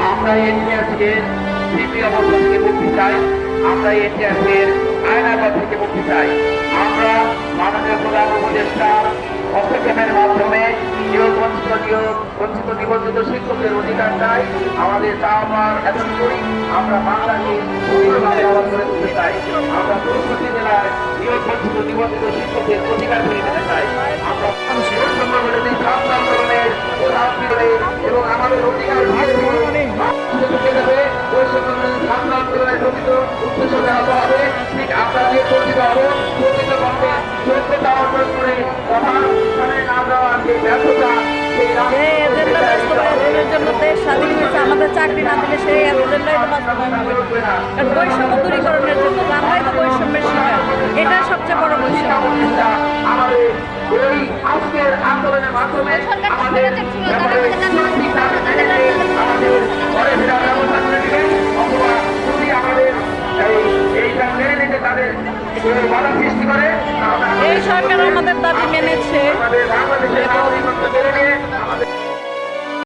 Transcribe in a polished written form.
আমরা ইতিহাসের স্মৃতি অবস্থা থেকে মুক্তি চাই, আমরা ইতিহাসের আয়নাঘর থেকে মুক্তি চাই। আমরা মাননীয় প্রধান উপদেষ্টা হস্তক্ষেপের মাধ্যমে বঞ্চিত নিবন্ধিত শিক্ষকদের অধিকার চাই। আমাদের চাওয়ার এতটুকুই, আমরা বাংলাকে সুন্দরভাবে আবাদ করে তুলতে চাই। আমরা চৌষট্টি জেলায় বঞ্চিত নিবন্ধিত শিক্ষকদের অধিকার ফিরিয়ে দিতে চাই। আমরা ছাত্র আন্দোলনের এবং আমাদের অধিকার ছাত্র আন্দোলনের প্রকৃত উদ্দেশ্য দেওয়া হবে। ঠিক আমরা যে পরিচিত হবো প্রকৃতপক্ষে যোগ্যতা অর্জন করে কথা না দেওয়ার যে ব্যর্থতা জন্য দেশ স্বাধীন হয়েছে, আমাদের চাকরি না দিলে সেই এজেন্ডাই তো বাস্তবায়ন হবে। কারণ বৈষম্য দূরীকরণের জন্য আমরাই তো বৈষম্যের শিকার, এটা সবচেয়ে বড় বৈষম্য। আমাদের এই আজকের আন্দোলনের মাধ্যমে আমাদের ঘরে ফেরার ব্যবস্থা করে দিবেন, অথবা যদি আমাদের এইটা মেনে নিতে তাদের বাধা সৃষ্টি করে এই সরকার আমাদের দাবি মেনেছে। আমাদের বাংলাদেশের নাগরিকত্ব মেনে নিয়ে